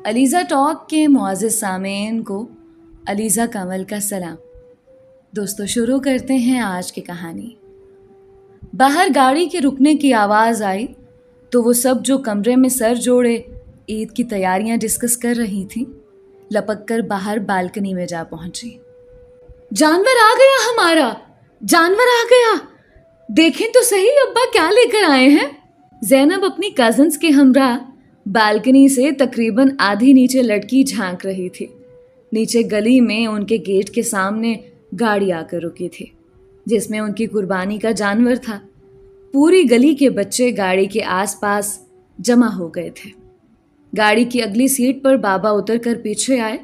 Alizeh talk کے معزز سامعین کو علیزہ کمل کا سلام۔ دوستو شروع کرتے ہیں آج کی کہانی۔ باہر گاڑی کے رکنے کی آواز آئی تو وہ سب جو کمرے میں سر جوڑے عید کی تیاریاں ڈسکس کر رہی تھیں لپک کر باہر بالکنی میں جا پہنچی۔ جانور آ گیا ہمارا، جانور آ گیا، دیکھیں تو صحیح ابا کیا لے کر آئے ہیں۔ زینب اپنی کزنز کے ہمراہ بالکنی سے تقریباً آدھی نیچے لٹکی جھانک رہی تھی۔ نیچے گلی میں ان کے گیٹ کے سامنے گاڑی آ کر رکی تھی جس میں ان کی قربانی کا جانور تھا۔ پوری گلی کے بچے گاڑی کے آس پاس جمع ہو گئے تھے۔ گاڑی کی اگلی سیٹ پر بابا اتر کر پیچھے آئے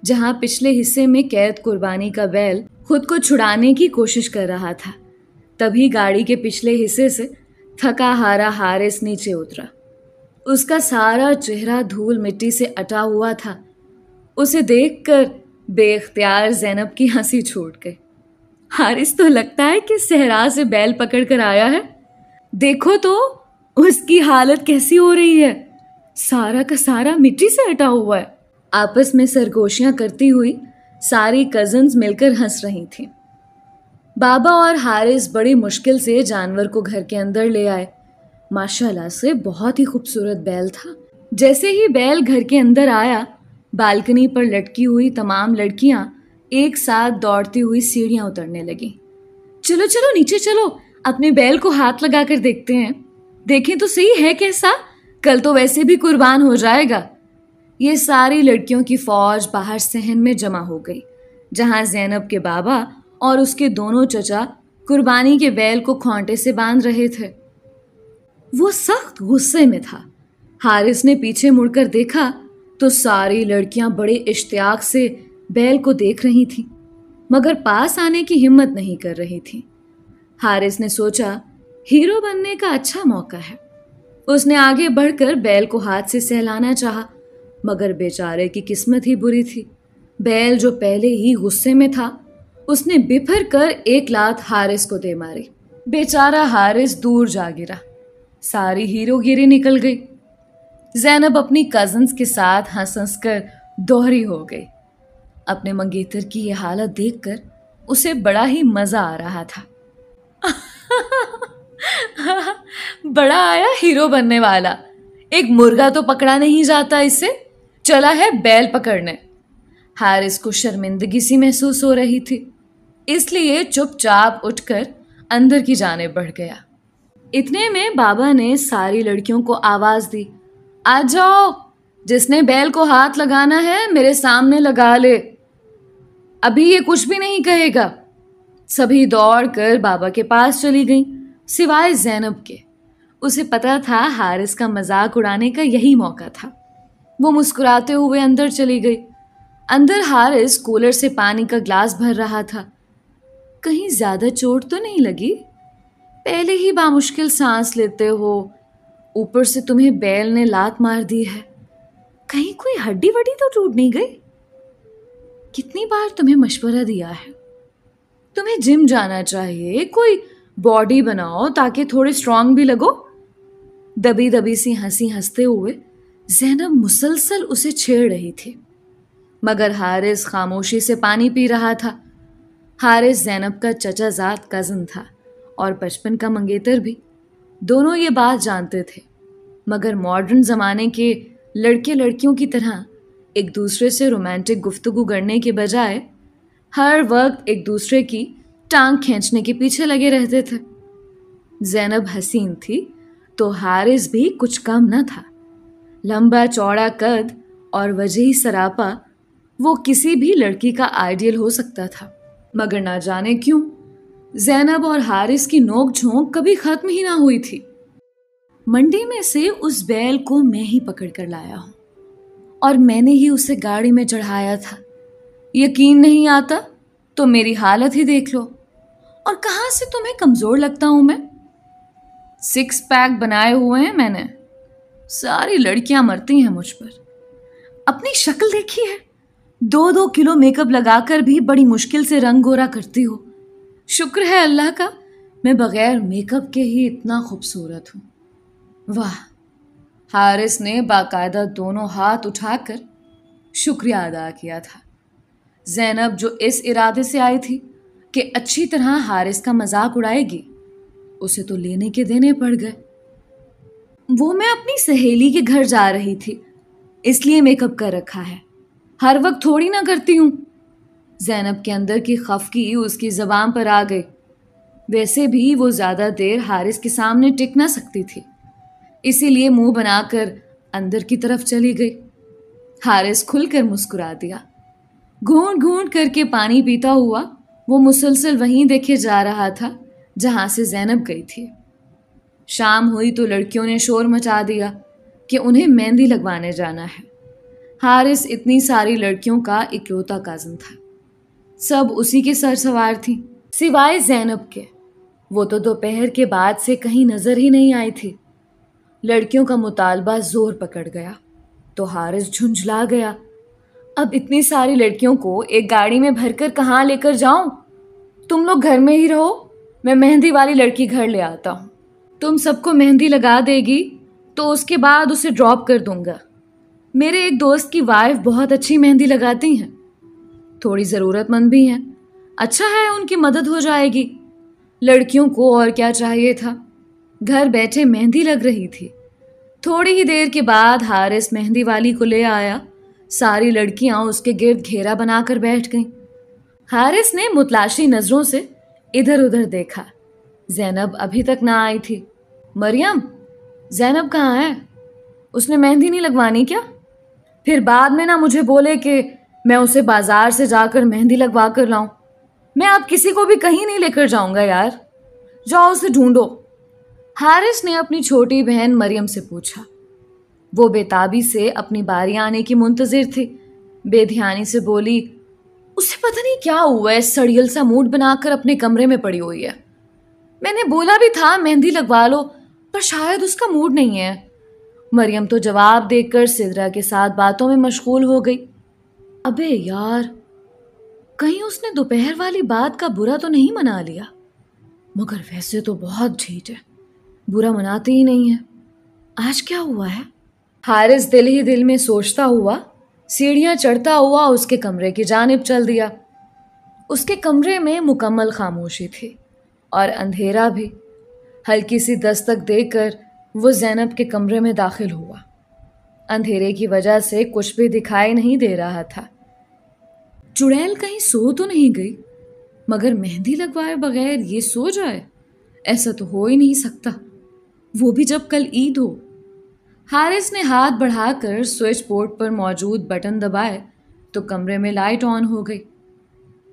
جہاں پچھلے حصے میں قید قربانی کا بیل خود کو چھڑانے کی کوشش کر رہا تھا۔ تبھی گاڑی کے پچھلے حصے سے تھکا ہارا حارث نیچے اترا۔ اس کا سارا چہرہ دھول مٹی سے اٹا ہوا تھا۔ اسے دیکھ کر بے اختیار زینب کی ہنسی چھوٹ گئی۔ حارث تو لگتا ہے کہ صحرا سے بیل پکڑ کر آیا ہے، دیکھو تو اس کی حالت کیسی ہو رہی ہے، سارا کا سارا مٹی سے اٹا ہوا ہے۔ آپس میں سرگوشیاں کرتی ہوئی ساری کزنز مل کر ہنس رہی تھیں۔ بابا اور حارث بڑی مشکل سے جانور کو گھر کے اندر لے آئے۔ ماشاءاللہ سے بہت ہی خوبصورت بیل تھا۔ جیسے ہی بیل گھر کے اندر آیا، بالکنی پر لٹکی ہوئی تمام لڑکیاں ایک ساتھ دوڑتی ہوئی سیڑھیاں اترنے لگیں۔ چلو چلو نیچے چلو، اپنے بیل کو ہاتھ لگا کر دیکھتے ہیں، دیکھیں تو صحیح ہے کیسا، کل تو ویسے بھی قربان ہو جائے گا۔ یہ ساری لڑکیوں کی فوج باہر صحن میں جمع ہو گئی جہاں زینب کے بابا اور اس کے دونوں چچا قربانی کے بیل کو کھونٹے سے باندھ رہے تھے۔ وہ سخت غصے میں تھا۔ حارث نے پیچھے مڑ کر دیکھا تو ساری لڑکیاں بڑے اشتیاق سے بیل کو دیکھ رہی تھیں مگر پاس آنے کی ہمت نہیں کر رہی تھیں۔ حارث نے سوچا ہیرو بننے کا اچھا موقع ہے۔ اس نے آگے بڑھ کر بیل کو ہاتھ سے سہلانا چاہا مگر بیچارے کی قسمت ہی بری تھی۔ بیل جو پہلے ہی غصے میں تھا اس نے بپھر کر ایک لات حارث کو دے ماری۔ بیچارہ حارث دور جا گرا، ساری ہیرو گیری نکل گئی۔ زینب اپنی کزنز کے ساتھ ہنس ہنس کر دوہری ہو گئی۔ اپنے منگیتر کی یہ حالت دیکھ کر اسے بڑا ہی مزہ آ رہا تھا۔ بڑا آیا ہیرو بننے والا، ایک مرغا تو پکڑا نہیں جاتا اس سے، چلا ہے بیل پکڑنے۔ حارث کو شرمندگی سی محسوس ہو رہی تھی، اس لیے چپ چاپ اٹھ کر اندر کی جانب بڑھ گیا۔ اتنے میں بابا نے ساری لڑکیوں کو آواز دی، آ جاؤ، جس نے بیل کو ہاتھ لگانا ہے میرے سامنے لگا لے، ابھی یہ کچھ بھی نہیں کہے گا۔ سبھی دوڑ کر بابا کے پاس چلی گئیں سوائے زینب کے۔ اسے پتا تھا حارث کا مذاق اڑانے کا یہی موقع تھا۔ وہ مسکراتے ہوئے اندر چلی گئی۔ اندر حارث کولر سے پانی کا گلاس بھر رہا تھا۔ کہیں زیادہ چوٹ تو نہیں لگی؟ پہلے ہی بامشکل سانس لیتے ہو، اوپر سے تمہیں بیل نے لات مار دی ہے، کہیں کوئی ہڈی وڈی تو ٹوٹ نہیں گئی؟ کتنی بار تمہیں مشورہ دیا ہے، تمہیں جم جانا چاہیے، کوئی باڈی بناؤ تاکہ تھوڑے اسٹرانگ بھی لگو۔ دبی دبی سی ہنسی ہنستے ہوئے زینب مسلسل اسے چھیڑ رہی تھی مگر حارث خاموشی سے پانی پی رہا تھا۔ حارث زینب کا چچا زاد کزن تھا اور بچپن کا منگیتر بھی۔ دونوں یہ بات جانتے تھے مگر ماڈرن زمانے کے لڑکے لڑکیوں کی طرح ایک دوسرے سے رومانٹک گفتگو کرنے کے بجائے ہر وقت ایک دوسرے کی ٹانگ کھینچنے کے پیچھے لگے رہتے تھے۔ زینب حسین تھی تو حارث بھی کچھ کم نہ تھا۔ لمبا چوڑا قد اور وجہی سراپا، وہ کسی بھی لڑکی کا آئیڈیل ہو سکتا تھا مگر نہ جانے کیوں زینب اور حارث کی نوک جھونک کبھی ختم ہی نہ ہوئی تھی۔ منڈی میں سے اس بیل کو میں ہی پکڑ کر لایا ہوں اور میں نے ہی اسے گاڑی میں چڑھایا تھا۔ یقین نہیں آتا تو میری حالت ہی دیکھ لو، اور کہاں سے تمہیں کمزور لگتا ہوں میں؟ 6 پیک بنائے ہوئے ہیں میں نے، ساری لڑکیاں مرتی ہیں مجھ پر۔ اپنی شکل دیکھی ہے، 2 کلو میک اپ لگا کر بھی بڑی مشکل سے رنگ گورا کرتی ہو۔ شکر ہے اللہ کا میں بغیر میک اپ کے ہی اتنا خوبصورت ہوں۔ واہ! حارث نے باقاعدہ دونوں ہاتھ اٹھا کر شکریہ ادا کیا تھا۔ زینب جو اس ارادے سے آئی تھی کہ اچھی طرح حارث کا مذاق اڑائے گی، اسے تو لینے کے دینے پڑ گئے۔ وہ میں اپنی سہیلی کے گھر جا رہی تھی، اس لیے میک اپ کر رکھا ہے، ہر وقت تھوڑی نہ کرتی ہوں۔ زینب کے اندر کی خفگی اس کی زبان پر آ گئی۔ ویسے بھی وہ زیادہ دیر حارث کے سامنے ٹک نہ سکتی تھی، اسی لیے منہ بنا کر اندر کی طرف چلی گئی۔ حارث کھل کر مسکرا دیا۔ گھونٹ گھونٹ کر کے پانی پیتا ہوا وہ مسلسل وہیں دیکھے جا رہا تھا جہاں سے زینب گئی تھی۔ شام ہوئی تو لڑکیوں نے شور مچا دیا کہ انہیں مہندی لگوانے جانا ہے۔ حارث اتنی ساری لڑکیوں کا اکلوتا کازن تھا، سب اسی کے سر سوار تھیں سوائے زینب کے۔ وہ تو دوپہر کے بعد سے کہیں نظر ہی نہیں آئی تھی۔ لڑکیوں کا مطالبہ زور پکڑ گیا تو حارث جھنجھلا گیا۔ اب اتنی ساری لڑکیوں کو ایک گاڑی میں بھر کر کہاں لے کر جاؤں؟ تم لوگ گھر میں ہی رہو، میں مہندی والی لڑکی گھر لے آتا ہوں۔ تم سب کو مہندی لگا دے گی تو اس کے بعد اسے ڈراپ کر دوں گا۔ میرے ایک دوست کی وائف بہت اچھی مہندی لگاتی ہیں، تھوڑی ضرورت مند بھی ہیں، اچھا ہے ان کی مدد ہو جائے گی۔ لڑکیوں کو اور کیا چاہیے تھا، گھر بیٹھے مہندی لگ رہی تھی۔ تھوڑی ہی دیر کے بعد حارث مہندی والی کو لے آیا۔ ساری لڑکیاں اس کے گرد گھیرا بنا کر بیٹھ گئیں۔ حارث نے متلاشی نظروں سے ادھر ادھر دیکھا، زینب ابھی تک نہ آئی تھی۔ مریم، زینب کہاں ہے؟ اس نے مہندی نہیں لگوانی کیا؟ پھر بعد میں نہ مجھے بولے کہ میں اسے بازار سے جا کر مہندی لگوا کر لاؤں۔ میں اب کسی کو بھی کہیں نہیں لے کر جاؤں گا یار، جاؤ اسے ڈھونڈو۔ حارث نے اپنی چھوٹی بہن مریم سے پوچھا۔ وہ بے تابی سے اپنی باری آنے کی منتظر تھی، بے دھیانی سے بولی، اسے پتہ نہیں کیا ہوا ہے، سڑیل سا موڈ بنا کر اپنے کمرے میں پڑی ہوئی ہے۔ میں نے بولا بھی تھا مہندی لگوا لو، پر شاید اس کا موڈ نہیں ہے۔ مریم تو جواب دے کر سدرا کے ساتھ باتوں میں مشغول ہو گئی۔ ابے یار، کہیں اس نے دوپہر والی بات کا برا تو نہیں منا لیا؟ مگر ویسے تو بہت ڈھیٹ ہے، برا مناتے ہی نہیں ہے۔ آج کیا ہوا ہے؟ حارث دل ہی دل میں سوچتا ہوا سیڑھیاں چڑھتا ہوا اس کے کمرے کی جانب چل دیا۔ اس کے کمرے میں مکمل خاموشی تھی اور اندھیرا بھی۔ ہلکی سی دستک دے کر وہ زینب کے کمرے میں داخل ہوا۔ اندھیرے کی وجہ سے کچھ بھی دکھائی نہیں دے رہا تھا۔ چڑیل کہیں سو تو نہیں گئی؟ مگر مہندی لگوائے بغیر یہ سو جائے؟ ایسا تو ہو ہی نہیں سکتا، وہ بھی جب کل عید ہو۔ حارث نے ہاتھ بڑھا کر سوئچ بورڈ پر موجود بٹن دبائے تو کمرے میں لائٹ آن ہو گئی۔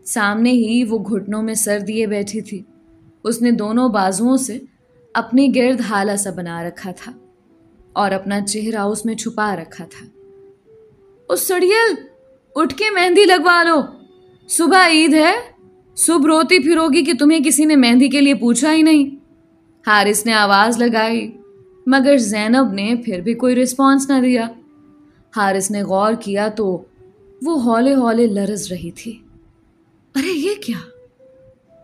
سامنے ہی وہ گھٹنوں میں سر دیے بیٹھی تھی۔ اس نے دونوں بازوؤں سے اپنی گرد ہالہ سا بنا رکھا تھا اور اپنا چہرہ اس میں چھپا رکھا تھا۔ اس سڑیل، اٹھ کے مہندی لگوا لو، صبح عید ہے، صبح روتی پھروگی کہ تمہیں کسی نے مہندی کے لیے پوچھا ہی نہیں۔ حارث نے آواز لگائی مگر زینب نے پھر بھی کوئی رسپانس نہ دیا۔ حارث نے غور کیا تو وہ ہولے ہولے لرز رہی تھی۔ ارے یہ کیا؟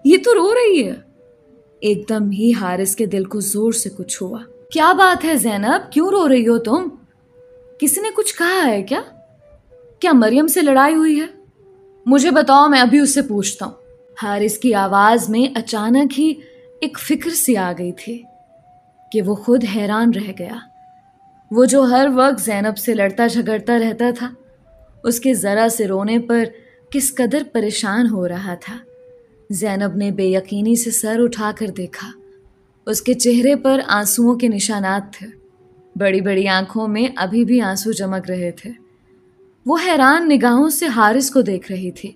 یہ تو رو رہی ہے۔ ایک دم ہی حارث کے دل کو زور سے کچھ ہوا۔ کیا بات ہے زینب، کیوں رو رہی ہو تم؟ کسی نے کچھ کہا ہے کیا؟ کیا مریم سے لڑائی ہوئی ہے؟ مجھے بتاؤ، میں ابھی اس سے پوچھتا ہوں۔ حارث کی آواز میں اچانک ہی ایک فکر سی آ گئی تھی کہ وہ خود حیران رہ گیا۔ وہ جو ہر وقت زینب سے لڑتا جھگڑتا رہتا تھا، اس کے ذرا سے رونے پر کس قدر پریشان ہو رہا تھا۔ زینب نے بے یقینی سے سر اٹھا کر دیکھا۔ اس کے چہرے پر آنسوؤں کے نشانات تھے، بڑی بڑی آنکھوں میں ابھی بھی آنسو چمک رہے تھے۔ وہ حیران نگاہوں سے حارث کو دیکھ رہی تھی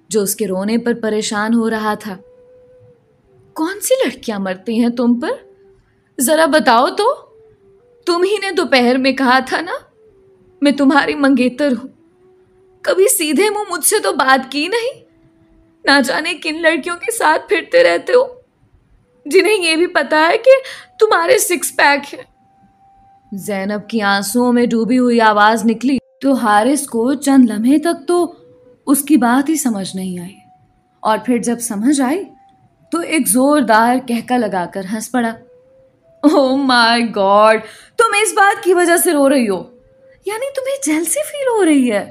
جو اس کے رونے پر پریشان ہو رہا تھا۔ کون سی لڑکیاں مرتی ہیں تم پر؟ ذرا بتاؤ تو۔ تم ہی نے دوپہر میں کہا تھا نا میں تمہاری منگیتر ہوں۔ کبھی سیدھے منہ مجھ سے تو بات کی نہیں۔ نہ جانے کن لڑکیوں کے ساتھ پھرتے رہتے ہو جنہیں یہ بھی پتا ہے کہ تمہارے سکس پیک ہے۔ زینب کی آنسوؤں میں ڈوبی ہوئی آواز نکلی تو حارث کو چند لمحے تک تو اس کی بات ہی سمجھ نہیں آئی، اور پھر جب سمجھ آئی تو ایک زوردار کہکا لگا کر ہنس پڑا۔ اوہ مائی گاڈ، تم اس بات کی وجہ سے رو رہی ہو؟ یعنی تمہیں جیلسی فیل ہو رہی ہے؟